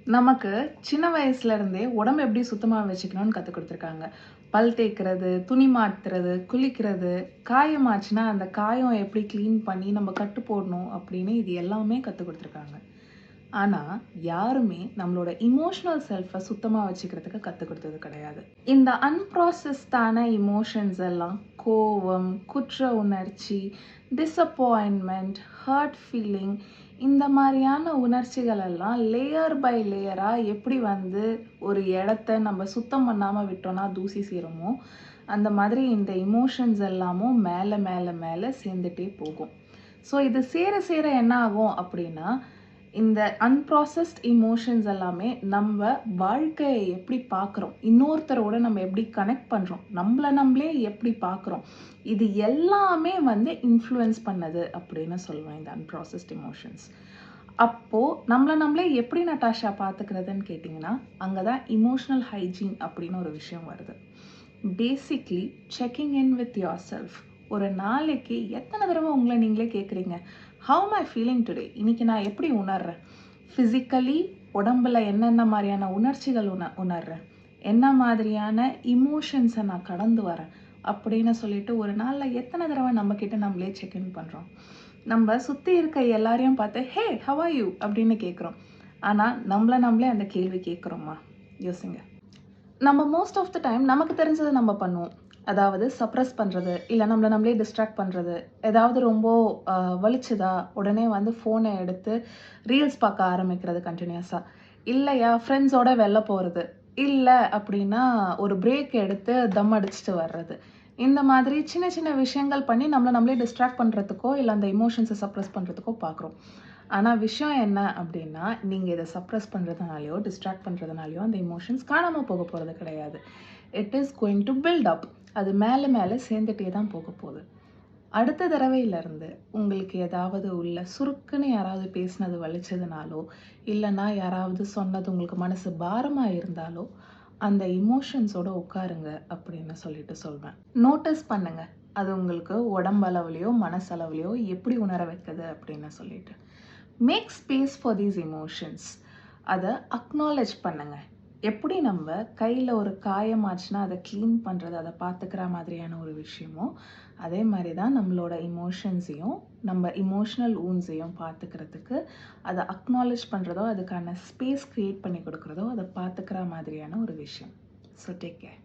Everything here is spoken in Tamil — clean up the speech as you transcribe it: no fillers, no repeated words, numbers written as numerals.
நமக்கு சின்ன வயசுல இருந்தே உடம்பு எப்படி சுத்தமா வச்சுக்கணும்னு கத்துக் குடுத்துருக்காங்க. பல் தேய்க்கிறது, துணி மாத்துறது, குளிக்கிறது, காயமாச்சுன்னா அந்த காயம் எப்படி கிளீன் பண்ணி நம்ம கட்டு போடணும் அப்படின்னு இது எல்லாமே கத்துக் குடுத்துருக்காங்க. ஆனா, யாருமே நம்மளோட எமோஷனல் செல்ஃப சுத்தமா வச்சுக்கிறதுக்கு கத்துக் குடுத்தது கிடையாது. இந்த அன்ப்ராசஸ்டான எமோஷன்ஸ் எல்லாம் கோவம், குற்ற உணர்ச்சி, டிசப்பாயின்ட்மெண்ட், ஹர்ட் ஃபீலிங் இந்த மாரியான உணர்ச்சிகள் எல்லாம் லேயர் பை லேயரா எப்படி வந்து ஒரு இடத்த நம்ம சுத்தம் பண்ணாம விட்டோம்னா தூசி சேருமோ, அந்த மாதிரி இந்த எமோஷன்ஸ் எல்லாமும் மேல மேல மேல சேர்ந்துட்டே போகும். ஸோ இது சேர சேர என்ன ஆகும் அப்படின்னா, இந்த அன்ப்ராசஸ்ட் எமோஷன்ஸ் எல்லாமே நம்ம வாழ்க்கையை எப்படி பார்க்குறோம், இன்னொருத்தரோட நம்ம எப்படி கனெக்ட் பண்ணுறோம், நம்மளை நம்மளே எப்படி பார்க்குறோம், இது எல்லாமே வந்து இன்ஃப்ளூயன்ஸ் பண்ணது அப்படின்னு சொல்லுவேன் இந்த அன்ப்ராசஸ்ட் எமோஷன்ஸ். அப்போது நம்மளை நம்மளே எப்படி நட்டாஷா பார்த்துக்கிறதுன்னு கேட்டிங்கன்னா, அங்கே தான் இமோஷனல் ஹைஜீன் அப்படின்னு ஒரு விஷயம் வருது. Basically checking in with yourself. ஒரு நாளைக்கு எத்தனை தடவை உங்களை நீங்களே கேட்குறீங்க, how am I feeling today? இன்னைக்கு நான் எப்படி உணர்றேன்? ஃபிசிக்கலி உடம்புல என்னென்ன மாதிரியான உணர்ச்சிகள் உணர்றேன், என்ன மாதிரியான இமோஷன்ஸை நான் கடந்து வரேன் அப்படின்னு சொல்லிட்டு ஒரு நாளில் எத்தனை தடவை நம்மக்கிட்ட நம்மளே செக்இன் பண்ணுறோம்? நம்ம சுற்றி இருக்க எல்லாரையும் பார்த்து ஹே ஹவ் ஆர் யூ அப்படின்னு கேட்குறோம். ஆனால் நம்மளே அந்த கேள்வி கேட்குறோமா? யோசிங்க. நம்ம மோஸ்ட் ஆஃப் த டைம் நமக்கு தெரிஞ்சதை நம்ம பண்ணுவோம். அதாவது சப்ரஸ் பண்ணுறது, இல்லை நம்மளை நம்மளே டிஸ்ட்ராக்ட் பண்ணுறது. ஏதாவது ரொம்ப வலிச்சுதா உடனே வந்து ஃபோனை எடுத்து ரீல்ஸ் பார்க்க ஆரம்பிக்கிறது கண்டினியூஸாக. இல்லையா ஃப்ரெண்ட்ஸோட வெளில போகிறது. இல்லை அப்படின்னா ஒரு பிரேக் எடுத்து தம் அடிச்சுட்டு வர்றது. இந்த மாதிரி சின்ன சின்ன விஷயங்கள் பண்ணி நம்மளை நம்மளே டிஸ்ட்ராக்ட் பண்ணுறதுக்கோ இல்லை அந்த எமோஷன்ஸை சப்ரஸ் பண்ணுறதுக்கோ பார்க்குறோம். ஆனால் விஷயம் என்ன அப்படின்னா, நீங்கள் இதை சப்ரஸ் பண்ணுறதுனாலையோ டிஸ்ட்ராக்ட் பண்ணுறதுனாலையோ அந்த எமோஷன்ஸ் காணாமல் போக போகிறது கிடையாது. It is going to build up. அது மேலே மேலே சேர்ந்துட்டே தான் போக போகுது. அடுத்த தடவையிலேருந்து உங்களுக்கு ஏதாவது உள்ள சுருக்குன்னு யாராவது பேசினது வலிச்சதுனாலோ, இல்லைன்னா யாராவது சொன்னது உங்களுக்கு மனசு பாரமாக இருந்தாலோ, அந்த எமோஷன்ஸோட உட்காருங்க அப்படின்னு சொல்லிட்டு சொல்வேன். நோட்டீஸ் பண்ணுங்க, அது உங்களுக்கு உடம்பளவுலையோ மனசளவுலையோ எப்படி உணர வைக்குது அப்படின்னு சொல்லிட்டு. Make space for these emotions. அதை அக்னாலேஜ் பண்ணுங்க. எப்படி நம்ம கையில் ஒரு காயமாச்சுன்னா அதை க்ளீன் பண்ணுறது, அதை பார்த்துக்கிற மாதிரியான ஒரு விஷயமோ, அதே மாதிரி தான் நம்மளோட எமோஷன்ஸையும் நம்ம இமோஷ்னல் ஊன்ஸையும் பார்த்துக்கிறதுக்கு அதை அக்னாலேஜ் பண்ணுறதோ, அதுக்கான ஸ்பேஸ் க்ரியேட் பண்ணி கொடுக்குறதோ, அதை பார்த்துக்கிற மாதிரியான ஒரு விஷயம். So take care.